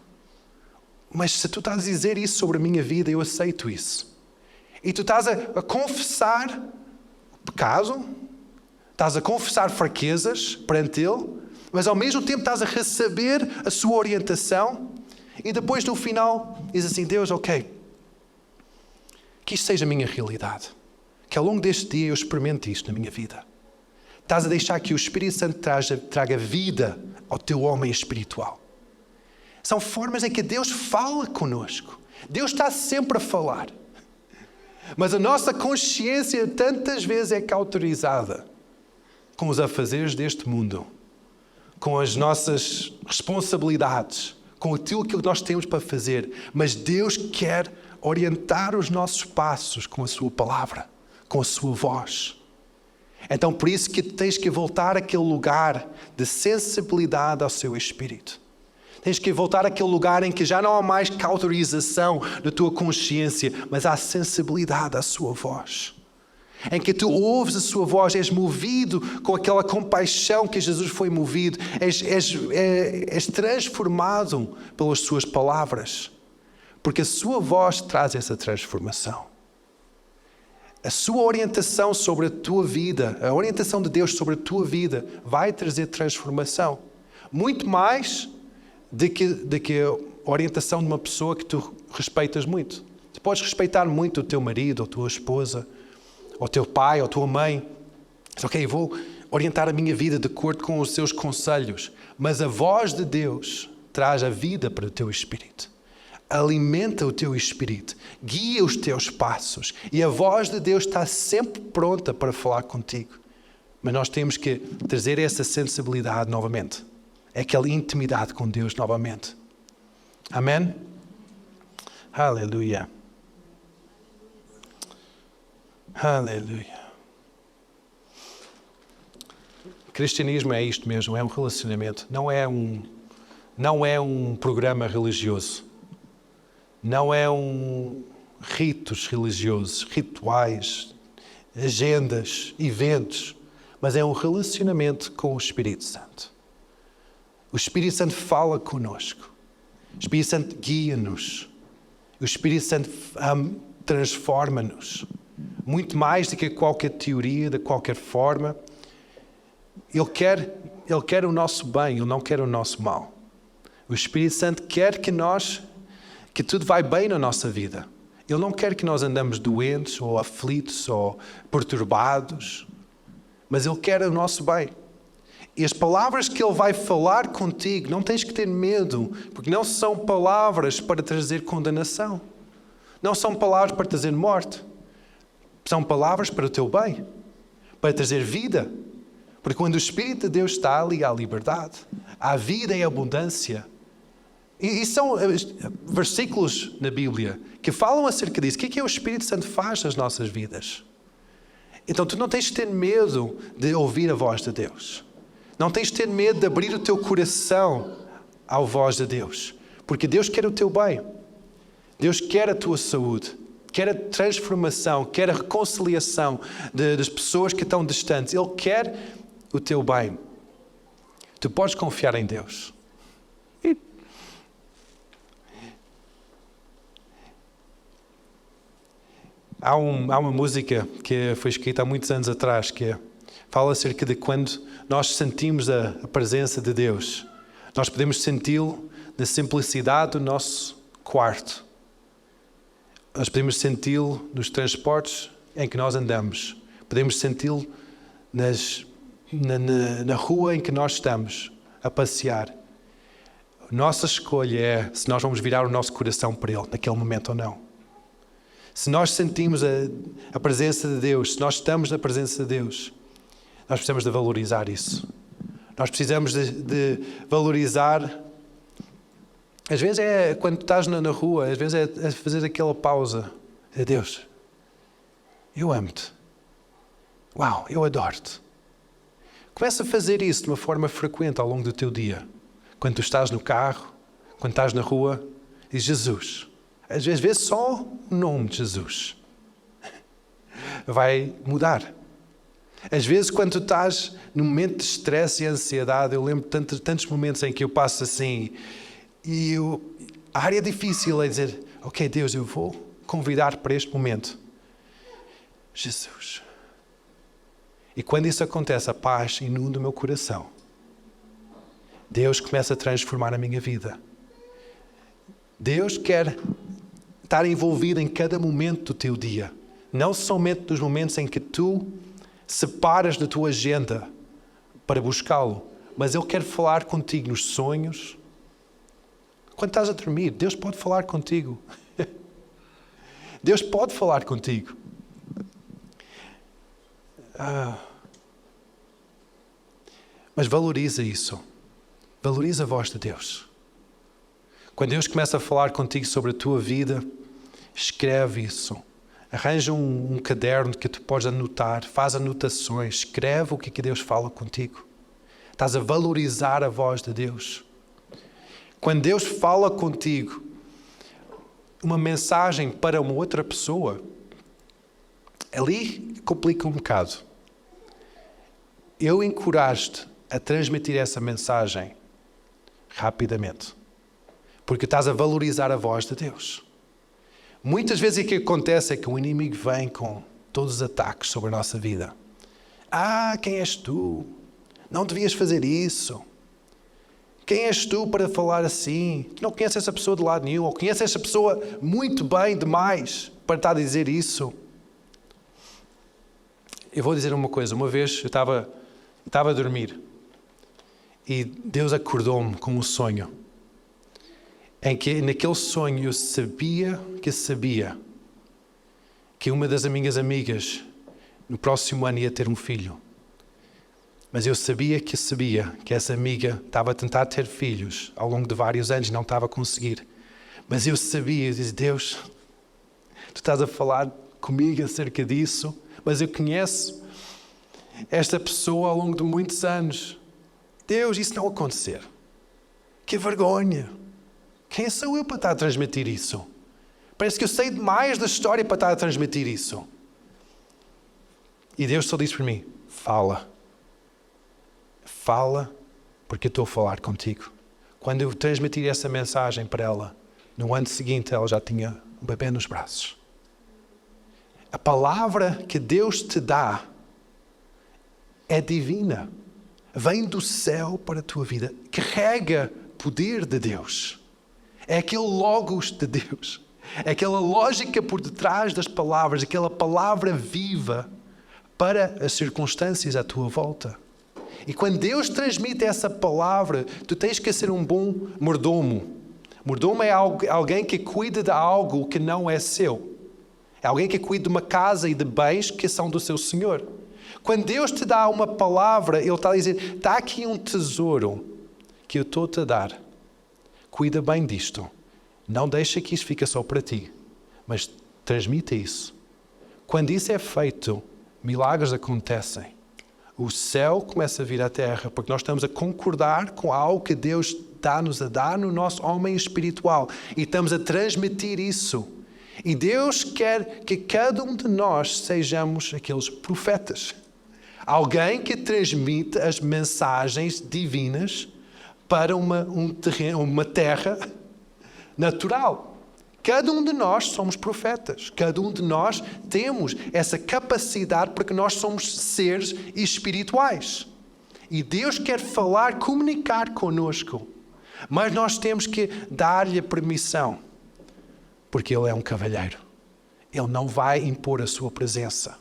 Mas se tu estás a dizer isso sobre a minha vida, eu aceito isso. E tu estás a confessar pecado, estás a confessar fraquezas perante Ele, mas ao mesmo tempo estás a receber a sua orientação e depois no final diz assim, Deus, ok, que isto seja a minha realidade, que ao longo deste dia eu experimente isto na minha vida. Estás a deixar que o Espírito Santo traga vida ao teu homem espiritual. São formas em que Deus fala conosco. Deus está sempre a falar. Mas a nossa consciência tantas vezes é cauterizada com os afazeres deste mundo, com as nossas responsabilidades, com aquilo que nós temos para fazer. Mas Deus quer orientar os nossos passos com a sua palavra, com a sua voz. Então por isso que tens que voltar àquele lugar de sensibilidade ao seu Espírito. Tens que voltar àquele lugar em que já não há mais cauterização da tua consciência, mas há sensibilidade à sua voz. Em que tu ouves a sua voz, és movido com aquela compaixão que Jesus foi movido, és transformado pelas suas palavras, porque a sua voz traz essa transformação. A sua orientação sobre a tua vida, a orientação de Deus sobre a tua vida vai trazer transformação. Muito mais de que a orientação de uma pessoa que tu respeitas muito. Tu podes respeitar muito o teu marido, ou a tua esposa, ou o teu pai, ou a tua mãe. Diz, ok, vou orientar a minha vida de acordo com os seus conselhos. Mas a voz de Deus traz a vida para o teu espírito. Alimenta o teu espírito. Guia os teus passos. E a voz de Deus está sempre pronta para falar contigo. Mas nós temos que trazer essa sensibilidade novamente. É aquela intimidade com Deus novamente. Amém? Aleluia. Aleluia. O cristianismo é isto mesmo, é um relacionamento. Não é um programa religioso. Não é ritos religiosos, rituais, agendas, eventos. Mas é um relacionamento com o Espírito Santo. O Espírito Santo fala conosco. O Espírito Santo guia-nos. O Espírito Santo transforma-nos. Muito mais do que qualquer teoria, de qualquer forma. Ele quer o nosso bem, Ele não quer o nosso mal. O Espírito Santo quer que tudo vai bem na nossa vida. Ele não quer que nós andamos doentes, ou aflitos, ou perturbados. Mas Ele quer o nosso bem. E as palavras que Ele vai falar contigo, não tens que ter medo, porque não são palavras para trazer condenação. Não são palavras para trazer morte. São palavras para o teu bem, para trazer vida. Porque quando o Espírito de Deus está ali, há liberdade, há vida em abundância. E são versículos na Bíblia que falam acerca disso. O que é o Espírito Santo faz nas nossas vidas? Então tu não tens que ter medo de ouvir a voz de Deus. Não tens de ter medo de abrir o teu coração à voz de Deus. Porque Deus quer o teu bem. Deus quer a tua saúde. Quer a transformação, quer a reconciliação das pessoas que estão distantes. Ele quer o teu bem. Tu podes confiar em Deus. Há uma música que foi escrita há muitos anos atrás que fala acerca de quando nós sentimos a presença de Deus. Nós podemos senti-lo na simplicidade do nosso quarto. Nós podemos senti-lo nos transportes em que nós andamos. Podemos senti-lo na rua em que nós estamos a passear. Nossa escolha é se nós vamos virar o nosso coração para Ele naquele momento ou não. Se nós sentimos a presença de Deus, se nós estamos na presença de Deus, nós precisamos de valorizar isso. Nós precisamos de valorizar. Às vezes é quando tu estás na rua, às vezes é fazer aquela pausa. Deus, eu amo-te. Uau, eu adoro-te. Começa a fazer isso de uma forma frequente ao longo do teu dia. Quando tu estás no carro, quando estás na rua, diz Jesus. Às vezes só o nome de Jesus vai mudar. Às vezes quando tu estás num momento de estresse e ansiedade, eu lembro de tantos momentos em que eu passo assim e a área difícil é dizer, ok Deus, eu vou convidar para este momento. Jesus. E quando isso acontece, a paz inunda o meu coração. Deus começa a transformar a minha vida. Deus quer estar envolvido em cada momento do teu dia. Não somente dos momentos em que tu separas da tua agenda para buscá-lo, mas Ele quer falar contigo nos sonhos. Quando estás a dormir, Deus pode falar contigo. Deus pode falar contigo. Mas valoriza isso. Valoriza a voz de Deus. Quando Deus começa a falar contigo sobre a tua vida, escreve isso. Arranja um caderno que tu podes anotar, faz anotações, escreve o que Deus fala contigo. Estás a valorizar a voz de Deus. Quando Deus fala contigo uma mensagem para uma outra pessoa, ali complica um bocado. Eu encorajo-te a transmitir essa mensagem rapidamente. Porque estás a valorizar a voz de Deus. Muitas vezes o que acontece é que o inimigo vem com todos os ataques sobre a nossa vida. Quem és tu? Não devias fazer isso. Quem és tu para falar assim? Tu não conheces essa pessoa de lado nenhum. Ou conheces essa pessoa muito bem demais para estar a dizer isso. Eu vou dizer uma coisa. Uma vez eu estava a dormir. E Deus acordou-me com um sonho. Em que naquele sonho eu sabia que uma das minhas amigas no próximo ano ia ter um filho. Mas eu sabia que essa amiga estava a tentar ter filhos ao longo de vários anos e não estava a conseguir. Mas eu disse, Deus, tu estás a falar comigo acerca disso, mas eu conheço esta pessoa ao longo de muitos anos. Deus, isso não acontecer. Que vergonha. Quem sou eu para estar a transmitir isso? Parece que eu sei demais da história para estar a transmitir isso. E Deus só disse para mim, fala. Fala, porque eu estou a falar contigo. Quando eu transmitir essa mensagem para ela, no ano seguinte ela já tinha um bebê nos braços. A palavra que Deus te dá é divina. Vem do céu para a tua vida. Carrega poder de Deus. É aquele logos de Deus. É aquela lógica por detrás das palavras, aquela palavra viva para as circunstâncias à tua volta. E quando Deus transmite essa palavra, tu tens que ser um bom mordomo. Mordomo é alguém que cuida de algo que não é seu. É alguém que cuida de uma casa e de bens que são do seu Senhor. Quando Deus te dá uma palavra, Ele está a dizer, está aqui um tesouro que eu estou-te a dar. Cuida bem disto. Não deixa que isso fique só para ti, mas transmite isso. Quando isso é feito, milagres acontecem. o céu começa a vir à terra, porque nós estamos a concordar com algo que Deus está-nos a dar no nosso homem espiritual e estamos a transmitir isso. E Deus quer que cada um de nós sejamos aqueles profetas. Alguém que transmite as mensagens divinas para uma terra natural. Cada um de nós somos profetas. Cada um de nós temos essa capacidade porque nós somos seres espirituais. E Deus quer falar, comunicar conosco. Mas nós temos que dar-lhe a permissão. Porque Ele é um cavalheiro. Ele não vai impor a sua presença.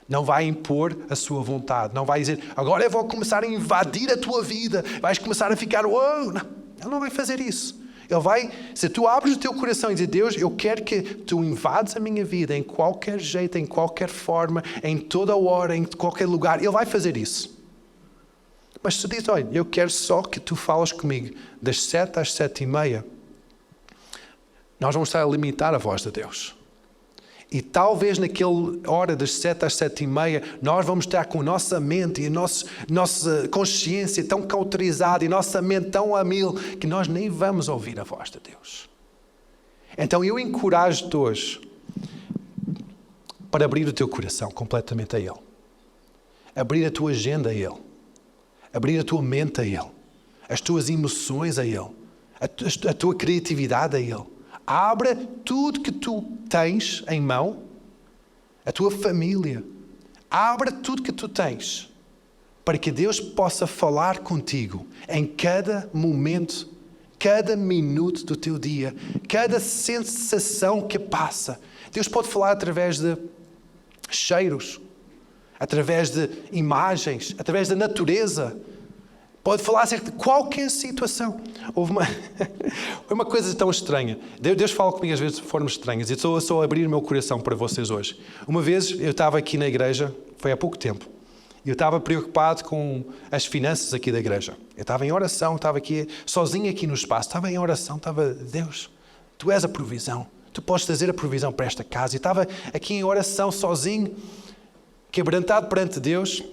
Não vai impor a sua vontade. Não vai dizer, agora eu vou começar a invadir a tua vida. Vais começar a ficar, oh! Não, Ele não vai fazer isso. Ele vai, se tu abres o teu coração e dizes, Deus, eu quero que tu invades a minha vida em qualquer jeito, em qualquer forma, em toda hora, em qualquer lugar, Ele vai fazer isso. Mas se tu dizes, olha, eu quero só que tu falas comigo das 7 às 7:30, nós vamos estar a limitar a voz de Deus. E talvez naquela hora das 7 às 7:30, nós vamos estar com a nossa mente e a nossa consciência tão cauterizada e a nossa mente tão a mil que nós nem vamos ouvir a voz de Deus. Então eu encorajo-te hoje para abrir o teu coração completamente a Ele. Abrir a tua agenda a Ele. Abrir a tua mente a Ele. As tuas emoções a Ele. A tua criatividade a Ele. Abra tudo que tu tens em mão, a tua família. Abra tudo que tu tens para que Deus possa falar contigo em cada momento, cada minuto do teu dia, cada sensação que passa. Deus pode falar através de cheiros, através de imagens, através da natureza. Pode falar acerca de qualquer situação. Houve uma coisa tão estranha. Deus fala comigo às vezes de formas estranhas. E estou só a abrir o meu coração para vocês hoje. Uma vez eu estava aqui na igreja, foi há pouco tempo, e eu estava preocupado com as finanças aqui da igreja. Eu estava em oração, estava aqui sozinho aqui no espaço. Estava em oração, estava, Deus, Tu és a provisão. Tu podes trazer a provisão para esta casa. E estava aqui em oração sozinho, quebrantado perante Deus.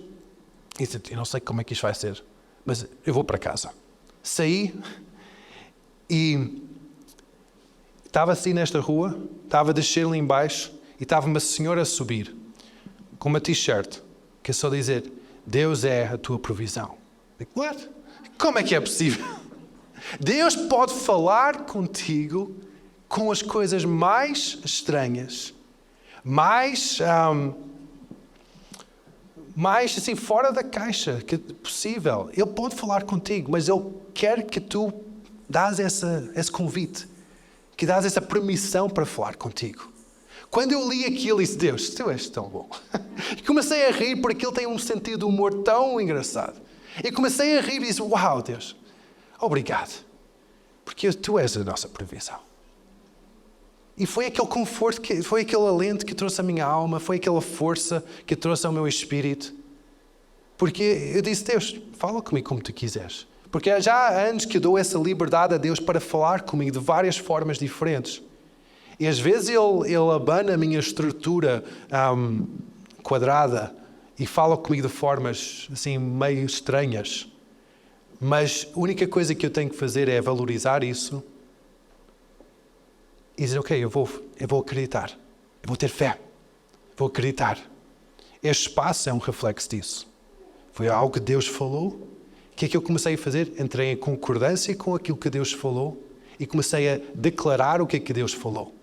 E disse, eu não sei como é que isto vai ser. Mas eu vou para casa. Saí e estava assim nesta rua, estava a descer ali embaixo e estava uma senhora a subir com uma t-shirt que é só dizer, Deus é a tua provisão. Digo, what? Como é que é possível? Deus pode falar contigo com as coisas mais estranhas, mais assim, fora da caixa que possível. Ele pode falar contigo, mas Ele quer que tu dás esse convite, que dás essa permissão para falar contigo. Quando eu li aquilo, disse, Deus, Tu és tão bom. E comecei a rir porque Ele tem um sentido de humor tão engraçado. E comecei a rir e disse, uau, Deus, obrigado, porque Tu és a nossa provisão. E foi aquele conforto, foi aquele alento que trouxe a minha alma, foi aquela força que trouxe ao meu espírito. Porque eu disse, Deus, fala comigo como Tu quiseres. Porque já há anos que eu dou essa liberdade a Deus para falar comigo de várias formas diferentes. E às vezes Ele abana a minha estrutura quadrada e fala comigo de formas assim meio estranhas. Mas a única coisa que eu tenho que fazer é valorizar isso e dizer, ok, eu vou acreditar, eu vou ter fé, vou acreditar. Este espaço é um reflexo disso. Foi algo que Deus falou. O que é que eu comecei a fazer? Entrei em concordância com aquilo que Deus falou e comecei a declarar o que é que Deus falou.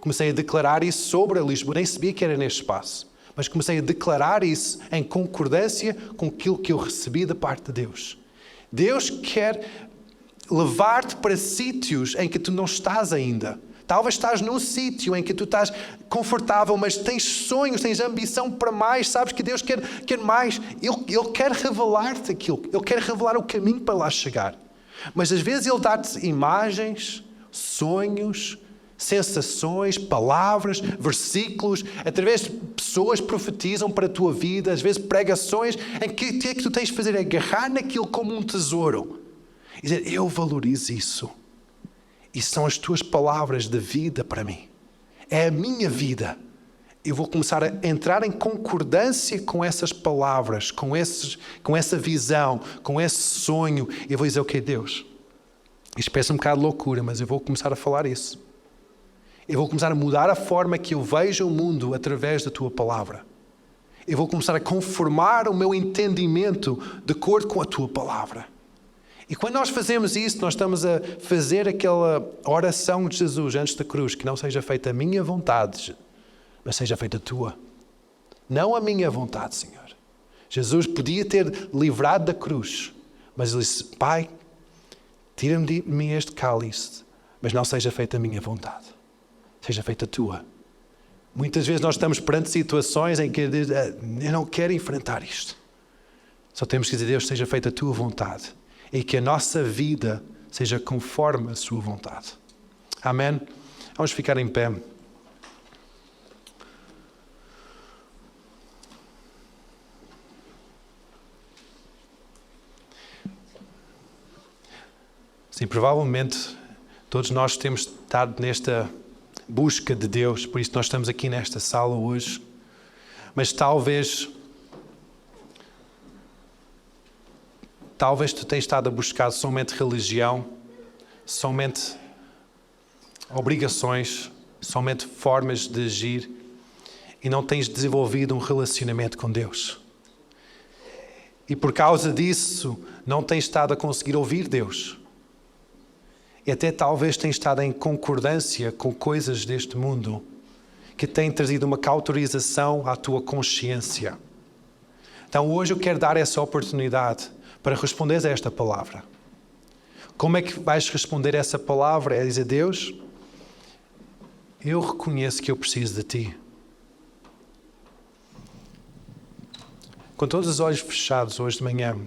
Comecei a declarar isso sobre a Lisboa, nem sabia que era neste espaço, mas comecei a declarar isso em concordância com aquilo que eu recebi da parte de Deus. Deus quer levar-te para sítios em que tu não estás ainda. Talvez estás num sítio em que tu estás confortável, mas tens sonhos, tens ambição para mais, sabes que Deus quer mais. Ele quer revelar-te aquilo, Ele quer revelar o caminho para lá chegar. Mas às vezes Ele dá-te imagens, sonhos, sensações, palavras, versículos, através de pessoas que profetizam para a tua vida, às vezes pregações, em que o que é que tu tens de fazer? É agarrar naquilo como um tesouro e dizer, eu valorizo isso. E são as tuas palavras de vida para mim. É a minha vida. eu vou começar a entrar em concordância com essas palavras, com essa visão, com esse sonho. Eu vou dizer, ok, Deus, isto parece um bocado de loucura, mas eu vou começar a falar isso. Eu vou começar a mudar a forma que eu vejo o mundo através da tua palavra. Eu vou começar a conformar o meu entendimento de acordo com a tua palavra. E quando nós fazemos isso, nós estamos a fazer aquela oração de Jesus antes da cruz, que não seja feita a minha vontade, mas seja feita a tua. Não a minha vontade, Senhor. Jesus podia ter livrado da cruz, mas ele disse, Pai, tira-me de mim este cálice, mas não seja feita a minha vontade, seja feita a tua. Muitas vezes nós estamos perante situações em que eu não quero enfrentar isto. Só temos que dizer, Deus, seja feita a tua vontade e que a nossa vida seja conforme a sua vontade. Amém? Vamos ficar em pé. Sim, provavelmente todos nós temos estado nesta busca de Deus, por isso nós estamos aqui nesta sala hoje. Mas talvez tu tenhas estado a buscar somente religião, somente obrigações, somente formas de agir e não tens desenvolvido um relacionamento com Deus. E por causa disso não tens estado a conseguir ouvir Deus. E até talvez tenhas estado em concordância com coisas deste mundo que têm trazido uma cauterização à tua consciência. Então hoje eu quero dar essa oportunidade para responder a esta palavra. Como é que vais responder a essa palavra? É dizer, Deus, eu reconheço que eu preciso de Ti. Com todos os olhos fechados hoje de manhã,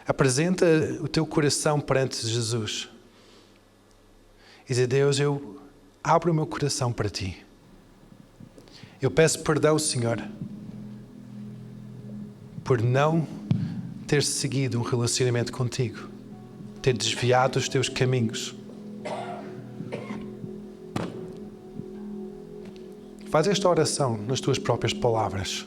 apresenta o teu coração perante Jesus. E dizer, Deus, eu abro o meu coração para Ti. Eu peço perdão, Senhor, por não ter seguido um relacionamento contigo, ter desviado os Teus caminhos. Faz esta oração nas Tuas próprias palavras.